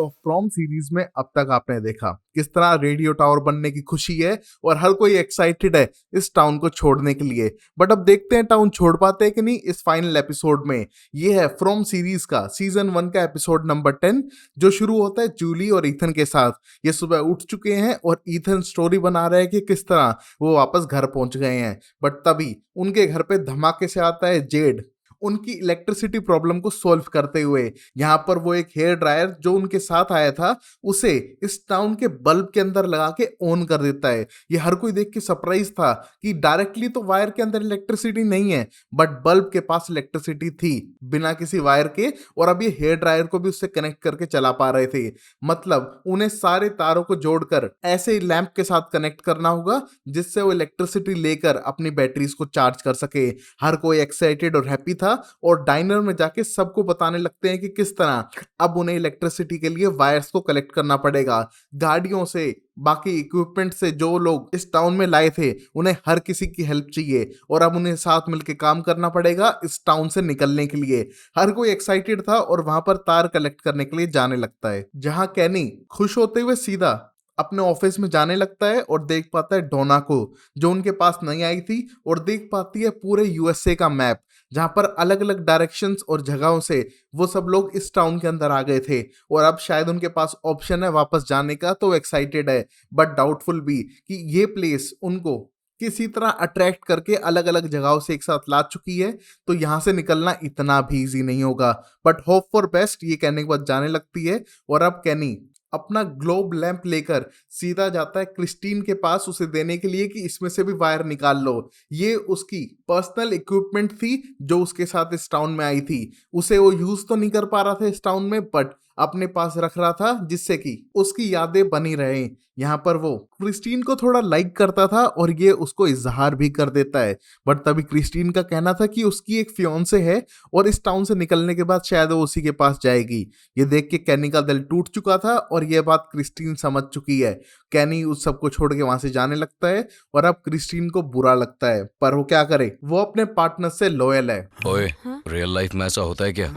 Of from series में अब तक आपने देखा किस तरह रेडियो टावर बनने की खुशी है और हर कोई एक्साइटेड है इस टाउन को छोड़ने के लिए। बट अब देखते हैं टाउन छोड़ पाते हैं कि नहीं इस फाइनल एपिसोड में। ये है फ्रॉम सीरीज का सीजन 1 का एपिसोड नंबर 10, जो शुरू होता है जूली और ईथन के साथ। ये सुबह उठ चुके हैं और ईथन स्टोरी बना रहे हैं कि किस तरह वो वापस घर पहुंच गए हैं। बट तभी उनके घर पे धमाके से आता है जेड, उनकी इलेक्ट्रिसिटी प्रॉब्लम को सॉल्व करते हुए। यहाँ पर वो एक हेयर ड्रायर जो उनके साथ आया था उसे इस टाउन के बल्ब के अंदर लगा के ऑन कर देता है। ये हर कोई देख के सरप्राइज था कि डायरेक्टली तो वायर के अंदर इलेक्ट्रिसिटी नहीं है, बट बल्ब के पास इलेक्ट्रिसिटी थी बिना किसी वायर के, और अब ये हेयर ड्रायर को भी उससे कनेक्ट करके चला पा रहे थे। मतलब उन्हें सारे तारों को जोड़कर ऐसे ही लैंप के साथ कनेक्ट करना होगा जिससे वो इलेक्ट्रिसिटी लेकर अपनी बैटरीज को चार्ज कर सके। हर कोई एक्साइटेड और हैप्पी था और डाइनर में जाके सबको बताने लगते हैं कि किस तरह अब उन्हें इलेक्ट्रिसिटी के लिए वायर्स को कलेक्ट करना पड़ेगा। गाड़ियों से, बाकी इक्विपमेंट से जो लोग इस टाउन में लाए थे उन्हें हर किसी की हेल्प चाहिए और अब उन्हें साथ मिलकर काम करना पड़ेगा इस टाउन से निकलने के लिए। हर कोई एक्साइटेड था और वहां पर तार कलेक्ट करने के लिए जाने लगता है, जहां कैनी खुश होते हुए सीधा अपने ऑफिस में जाने लगता है और देख पाता है डोना को, जो उनके पास नहीं आई थी, और देख पाती है पूरे यूएसए का मैप जहां पर अलग अलग डायरेक्शंस और जगहों से वो सब लोग इस टाउन के अंदर आ गए थे और अब शायद उनके पास ऑप्शन है वापस जाने का। तो एक्साइटेड है बट डाउटफुल भी कि ये प्लेस उनको किसी तरह अट्रैक्ट करके अलग अलग जगहों से एक साथ ला चुकी है, तो यहाँ से निकलना इतना भी इजी नहीं होगा। बट होप फॉर बेस्ट ये कहने के बाद जाने लगती है और अब कैनी अपना ग्लोब लैंप लेकर सीधा जाता है क्रिस्टीन के पास उसे देने के लिए कि इसमें से भी वायर निकाल लो। ये उसकी पर्सनल इक्विपमेंट थी जो उसके साथ इस टाउन में आई थी। उसे वो यूज तो नहीं कर पा रहा था इस टाउन में, बट अपने पास रख रहा था जिससे कि उसकी यादें बनी रहे। यहाँ पर वो क्रिस्टीन को थोड़ा लाइक करता था और ये उसको इजहार भी कर देता है। बट तभी क्रिस्टीन का कहना था कि उसकी एक फियोंसे है और इस टाउन से निकलने के बाद शायद वो उसी के पास जाएगी। ये देख के कैनी का दिल टूट चुका था और ये बात क्रिस्टीन समझ चुकी है। कैनी उस सबको छोड़ के वहां से जाने लगता है और अब क्रिस्टीन को बुरा लगता है, पर वो क्या करे, वो अपने पार्टनर से लॉयल है। ओए, रियल लाइफ में ऐसा होता है क्या?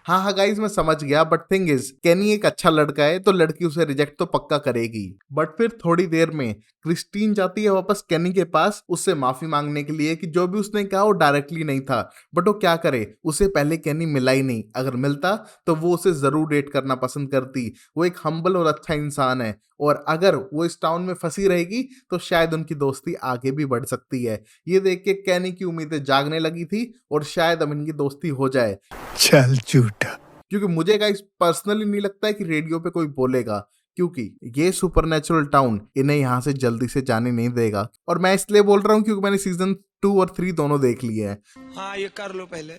हाँ हाँ गाइज, मैं समझ गया, बट थिंग इज कैनी एक अच्छा लड़का है तो लड़की उसे रिजेक्ट तो पक्का करेगी। बट फिर थोड़ी देर में क्रिस्टीन जाती है वापस कैनी के पास उससे माफी मांगने के लिए कि जो भी उसने कहा वो डायरेक्टली नहीं था। बट वो क्या करे, उसे पहले कैनी मिला ही नहीं। अगर मिलता तो वो उसे जरूर डेट करना पसंद करती। वो एक हम्बल और अच्छा इंसान है और अगर वो इस टाउन में फंसी रहेगी तो शायद उनकी दोस्ती आगे भी बढ़ सकती है। ये देख के कैनी की उम्मीदें जागने लगी थी और शायद अब इनकी दोस्ती हो जाए। चल झूठा। क्योंकि मुझे गाइस पर्सनली नहीं लगता है कि रेडियो पे कोई बोलेगा, क्योंकि ये सुपरनेचुरल टाउन इन्हें यहाँ से जल्दी से जाने नहीं देगा। और मैं इसलिए बोल रहा हूँ क्योंकि मैंने सीजन 2 और 3 दोनों देख लिए हैं। हाँ, ये कर लो पहले।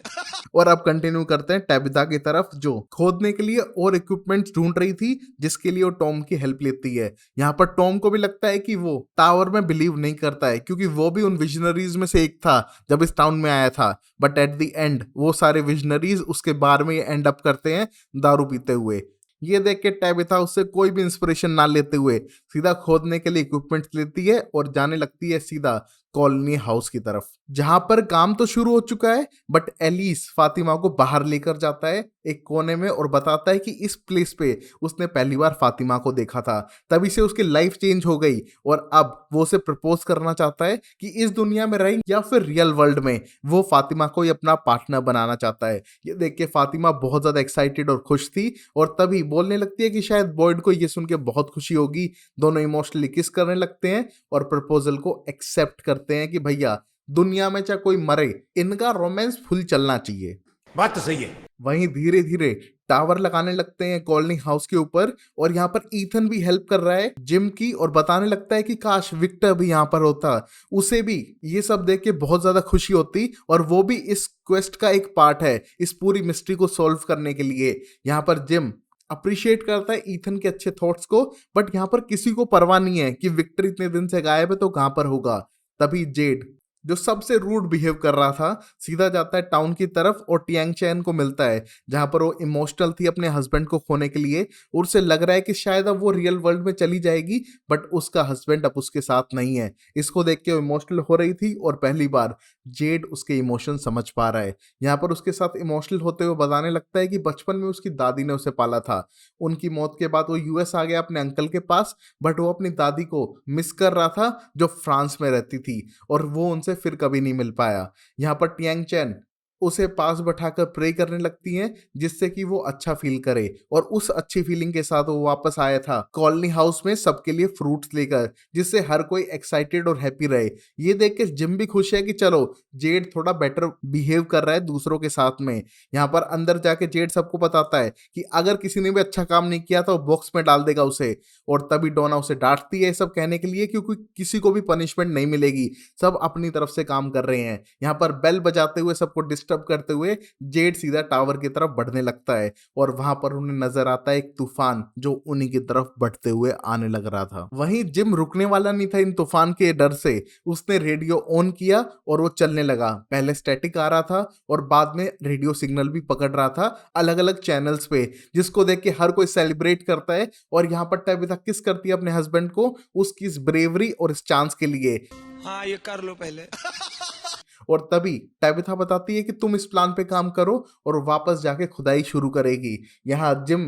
और अब कंटिन्यू करते हैं टैबिथा की तरफ, जो खोदने के लिए और इक्विपमेंट्स ढूंढ रही थी जिसके लिए वो टॉम की हेल्प लेती है। यहाँ पर टॉम को भी लगता है कि वो टावर में बिलीव नहीं करता है क्योंकि वो भी उन विजनरीज में से एक था जब इस टाउन में आया था। बट एट द एंड वो सारे विजनरीज उसके बारे में एंड अप करते हैं दारू पीते हुए। ये देख के टैबिथा उससे कोई भी इंस्पिरेशन ना लेते हुए सीधा खोदने के लिए इक्विपमेंट्स लेती है और जाने लगती है सीधा कॉलोनी हाउस की तरफ, जहां पर काम तो शुरू हो चुका है। बट एलिस फातिमा को बाहर लेकर जाता है एक कोने में और बताता है कि इस प्लेस पे उसने पहली बार फातिमा को देखा था, तभी से उसकी लाइफ चेंज हो गई और अब वो उसे प्रपोज करना चाहता है कि इस दुनिया में रहे या फिर रियल वर्ल्ड में वो फातिमा को ही अपना पार्टनर बनाना चाहता है। ये देख के फातिमा बहुत ज्यादा एक्साइटेड और खुश थी और तभी बोलने लगती है कि शायद बॉयड को ये सुन के बहुत खुशी होगी। दोनों इमोशनली किस करने लगते हैं और प्रपोजल को एक्सेप्ट करते हैं कि भैया दुनिया में चाहे कोई मरे इनका रोमांस फुल चलना चाहिए। बात तो सही है। वहीं धीरे धीरे टावर लगाने लगते हैं कॉलोनी हाउस के ऊपर और यहाँ पर ईथन भी हेल्प कर रहा है जिम की और बताने लगता है कि काश विक्टर भी यहाँ पर होता, उसे भी ये सब देख के बहुत ज्यादा खुशी होती और वो भी इस क्वेस्ट का एक पार्ट है इस पूरी मिस्ट्री को सॉल्व करने के लिए। यहाँ पर जिम अप्रिशिएट करता है ईथन के अच्छे थॉट्स को, बट यहाँ पर किसी को परवाह नहीं है कि विक्टर इतने दिन से गायब है तो कहाँ पर होगा। तभी जेड जो सबसे रूड बिहेव कर रहा था, सीधा जाता है टाउन की तरफ और टियांग चैन को मिलता है, जहां पर वो इमोशनल थी अपने हस्बैंड को खोने के लिए और उसे लग रहा है कि शायद अब वो रियल वर्ल्ड में चली जाएगी, बट उसका हस्बैंड अब उसके साथ नहीं है। इसको देख के वो इमोशनल हो रही थी और पहली बार जेड उसके इमोशन समझ पा रहा है। यहाँ पर उसके साथ इमोशनल होते हुए बताने लगता है कि बचपन में उसकी दादी ने उसे पाला था। उनकी मौत के बाद वो यूएस आ गया अपने अंकल के पास, बट वो अपनी दादी को मिस कर रहा था जो फ्रांस में रहती थी, और वो उनसे फिर कभी नहीं मिल पाया। यहाँ पर टियांग चैन उसे पास बैठाकर प्रे करने लगती हैं, जिससे कि वो अच्छा फील करे, और उस अच्छी फीलिंग के साथ वो वापस आया था कॉलोनी हाउस में सबके लिए फ्रूट्स लेकर, जिससे हर कोई एक्साइटेड और हैप्पी रहे। ये देख के जिम भी खुश है कि चलो जेड थोड़ा बेटर बिहेव कर रहा है दूसरों के साथ में। यहाँ पर अंदर जाके जेड सबको बताता है कि अगर किसी ने भी अच्छा काम नहीं किया तो बॉक्स में डाल देगा उसे, और तभी डोना उसे डांटती है सब कहने के लिए, क्योंकि किसी को भी पनिशमेंट नहीं मिलेगी, सब अपनी तरफ से काम कर रहे हैं। यहाँ पर बेल बजाते हुए सबको डिस्टर्ब करते हुए जेड सीधा टावर की तरफ बढ़ने लगता है, और वहां पर उन्हें नजर आता है एक तूफान जो उन्हीं की तरफ बढ़ते हुए आने लग रहा था। वहीं जिम रुकने वाला नहीं था इन तूफान के डर से, उसने रेडियो ऑन किया और वो चलने लगा। पहले स्टैटिक आ रहा था और बाद में रेडियो सिग्नल भी पकड़ रहा था अलग अलग चैनल्स पे, जिसको देख के हर कोई सेलिब्रेट करता है। और यहाँ पर टैबिथा किस करती है अपने हस्बैंड को उसकी इस ब्रेवरी और इस चांस के लिए। हाँ ये कर लो पहले। और तभी टैबिथा बताती है कि तुम इस प्लान पे काम करो, और वापस जाके खुदाई शुरू करेगी। यहाँ जिम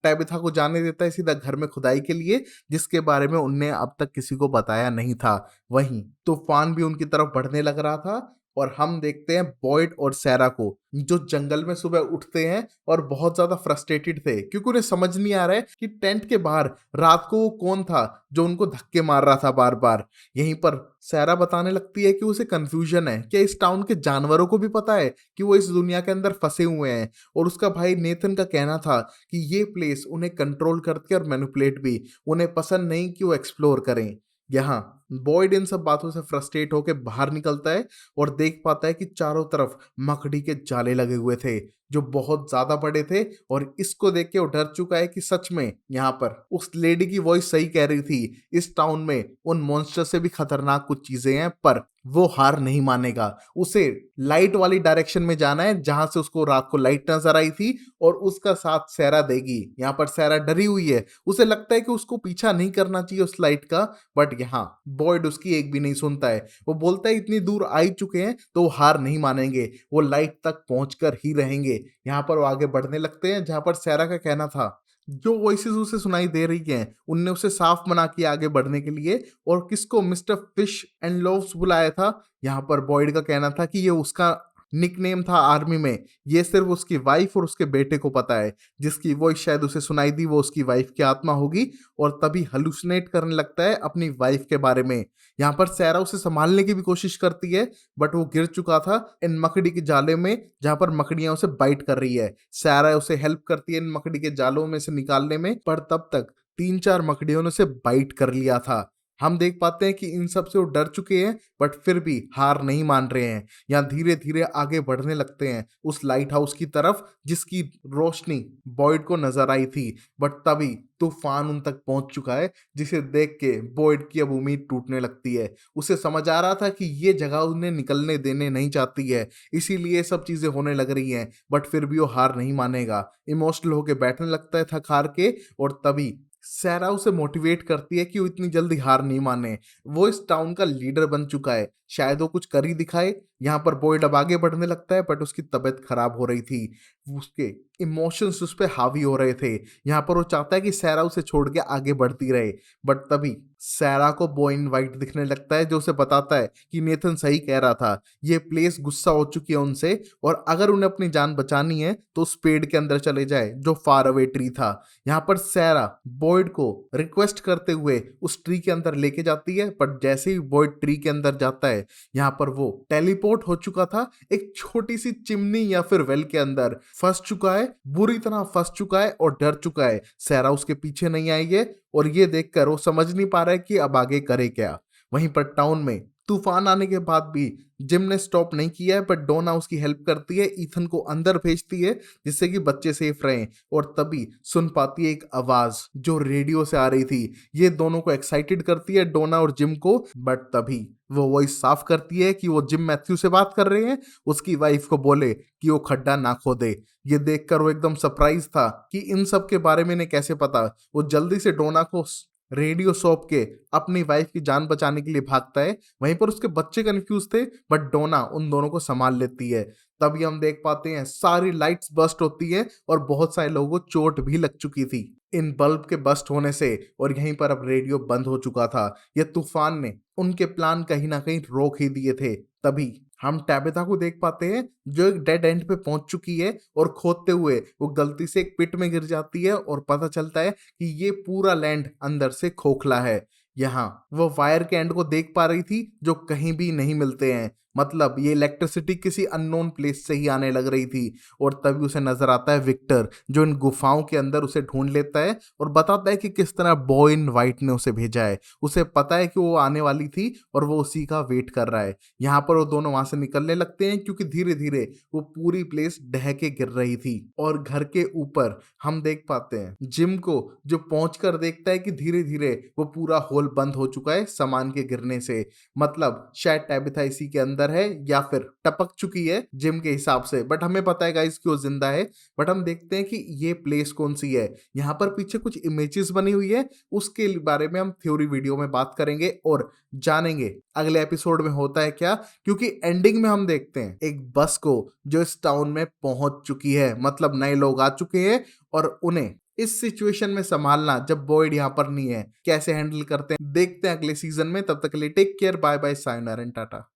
टैबिथा को जाने देता है सीधा घर में खुदाई के लिए, जिसके बारे में उनने अब तक किसी को बताया नहीं था। वहीं तूफान भी उनकी तरफ बढ़ने लग रहा था, और हम देखते हैं बॉयड और सैरा को जो जंगल में सुबह उठते हैं और बहुत ज्यादा फ्रस्ट्रेटेड थे, क्योंकि उन्हें समझ नहीं आ रहा है कि टेंट के बाहर रात को वो कौन था जो उनको धक्के मार रहा था बार बार। यहीं पर सैरा बताने लगती है कि उसे कंफ्यूजन है, क्या इस टाउन के जानवरों को भी पता है कि वो इस दुनिया के अंदर फंसे हुए हैं। और उसका भाई नेथन का कहना था कि ये प्लेस उन्हें कंट्रोल करती है और मैनिपुलेट भी, उन्हें पसंद नहीं कि वो एक्सप्लोर करें। यहाँ बॉयड इन सब बातों से फ्रस्ट्रेट होकर बाहर निकलता है और देख पाता है कि चारों तरफ मकड़ी के जाले लगे हुए थे जो बहुत ज्यादा बड़े थे, और इसको देख के वो डर चुका है कि सच में यहाँ पर उस लेडी की वॉइस सही कह रही थी, इस टाउन में उन मॉन्स्टर से भी खतरनाक कुछ चीजें हैं। पर वो हार नहीं मानेगा, उसे लाइट वाली डायरेक्शन में जाना है जहां से उसको रात को लाइट नजर आई थी, और उसका साथ सैरा देगी। यहाँ पर सैरा डरी हुई है, उसे लगता है कि उसको पीछा नहीं करना चाहिए उस लाइट का, बट यहाँ बॉयड उसकी एक भी नहीं सुनता है। वो बोलता है इतनी दूर आ ही चुके हैं तो वो हार नहीं मानेंगे, वो लाइट तक पहुंचकर ही रहेंगे। यहाँ पर वो आगे बढ़ने लगते हैं, जहां पर सैरा का कहना था जो वॉइसेस उसे सुनाई दे रही हैं उनने उसे साफ मना किया आगे बढ़ने के लिए, और किसको मिस्टर फिश एंड लोव्स बुलाया था। यहाँ पर बॉयड का कहना था कि ये उसका निकनेम था आर्मी में, ये सिर्फ उसकी वाइफ और उसके बेटे को पता है। जिसकी वॉइस शायद उसे सुनाई दी वो उसकी वाइफ की आत्मा होगी, और तभी हलुसिनेट करने लगता है अपनी वाइफ के बारे में। यहाँ पर सैरा उसे संभालने की भी कोशिश करती है, बट वो गिर चुका था इन मकड़ी के जाले में, जहां पर मकड़ियां उसे बाइट कर रही है। सैरा उसे हेल्प करती है इन मकड़ी के जालों में से निकालने में, पर तब तक 3-4 मकड़ियों ने उसे बाइट कर लिया था। हम देख पाते हैं कि इन सब से वो डर चुके हैं, बट फिर भी हार नहीं मान रहे हैं। यहाँ धीरे धीरे आगे बढ़ने लगते हैं उस लाइट हाउस की तरफ जिसकी रोशनी बॉयड को नजर आई थी, बट तभी तूफान उन तक पहुंच चुका है, जिसे देख के बॉयड की अब उम्मीद टूटने लगती है। उसे समझ आ रहा था कि ये जगह उन्हें निकलने देने नहीं चाहती है, इसीलिए सब चीजें होने लग रही हैं, बट फिर भी वो हार नहीं मानेगा। इमोशनल होके बैठने लगता है थक हार के, और तभी सैरा उसे मोटिवेट करती है कि वो इतनी जल्दी हार नहीं माने, वो इस टाउन का लीडर बन चुका है, शायद वो कुछ कर ही दिखाए। यहाँ पर बॉयड अब आगे बढ़ने लगता है, बट उसकी तबीयत खराब हो रही थी, उसके इमोशंस उस पर हावी हो रहे थे। यहाँ पर वो चाहता है कि सैरा उसे छोड़ के आगे बढ़ती रहे, बट तभी सैरा को बोइन वाइट दिखने लगता है जो उसे बताता है कि नेथन सही कह रहा था, ये प्लेस गुस्सा हो चुकी है उनसे, और अगर उन्हें अपनी जान बचानी है तो उस पेड़ के अंदर चले जाए जो फार अवे ट्री था। यहाँ पर सैरा बॉयड को रिक्वेस्ट करते हुए उस ट्री के अंदर लेके जाती है, पर जैसे ही बॉयड ट्री के अंदर जाता है यहाँ पर वो टेलीपोर्ट हो चुका था एक छोटी सी चिमनी या फिर वेल के अंदर, फंस चुका है, बुरी तरह फंस चुका है और डर चुका है। सैरा उसके पीछे नहीं आई है, और ये देखकर वो समझ नहीं पा रहा है कि अब आगे करे क्या। वहीं पर टाउन में तूफान आने के बाद भी जिम ने स्टॉप नहीं किया है, बट डोना उसकी हेल्प करती है, ईथन को अंदर भेजती है जिससे कि बच्चे सेफ रहें। और तभी सुन पाती है एक आवाज जो रेडियो से आ रही थी। ये दोनों को एक्साइटेड करती है, डोना और जिम को। बट तभी वो वॉइस साफ करती है कि वो जिम मैथ्यू से बात कर रहे हैं, उसकी वाइफ को बोले कि वो खड्डा ना खोदे। ये देखकर वो एकदम सरप्राइज था कि इन सब के बारे में इन्हें कैसे पता। वो जल्दी से डोना को रेडियो सौंप के अपनी वाइफ की जान बचाने के लिए भागता है। वहीं पर उसके बच्चे कंफ्यूज थे, बट डोना उन दोनों को संभाल लेती है। तभी हम देख पाते हैं सारी लाइट्स बस्ट होती है और बहुत सारे लोगों को चोट भी लग चुकी थी इन बल्ब के बस्ट होने से। और यहीं पर अब रेडियो बंद हो चुका था। यह तूफान ने उनके प्लान कहीं ना कहीं रोक ही दिए थे। तभी हम टैबिथा को देख पाते हैं जो एक डेड एंड पे पहुंच चुकी है, और खोदते हुए वो गलती से एक पिट में गिर जाती है और पता चलता है कि ये पूरा लैंड अंदर से खोखला है। यहाँ वो वायर के एंड को देख पा रही थी जो कहीं भी नहीं मिलते हैं, मतलब ये इलेक्ट्रिसिटी किसी अननोन प्लेस से ही आने लग रही थी। और तभी उसे नजर आता है विक्टर, जो इन गुफाओं के अंदर उसे ढूंढ लेता है और बताता है कि किस तरह बॉय इन वाइट ने उसे भेजा है। उसे पता है कि वो आने वाली थी और वो उसी का वेट कर रहा है। यहाँ पर वो दोनों वहां से निकलने लगते हैं क्योंकि धीरे धीरे वो पूरी प्लेस ढह के गिर रही थी। और घर के ऊपर हम देख पाते हैं जिम को, जो पहुंच कर देखता है कि धीरे धीरे वो पूरा होल बंद हो चुका है सामान के गिरने से। मतलब शायद टैबिथा इसी के अंदर है या फिर टपक चुकी है जिम के हिसाब से, बट हमें पता है गाइस कि वो जिंदा है। बट हम देखते हैं कि ये प्लेस कौन सी है। यहाँ पर पीछे कुछ इमेजेस बनी हुई है, उसके बारे में हम थ्योरी वीडियो में बात करेंगे और जानेंगे अगले एपिसोड में होता है क्या। क्योंकि एंडिंग में हम देखते हैं एक बस को जो इस टाउन में पहुंच चुकी है, मतलब नए लोग आ चुके हैं और उन्हें इस सिचुएशन में संभालना, जब बॉयड यहाँ पर नहीं है, कैसे हैंडल करते हैं देखते हैं अगले सीजन में। तब तक के लिए take care, bye bye, sayonara and Tata.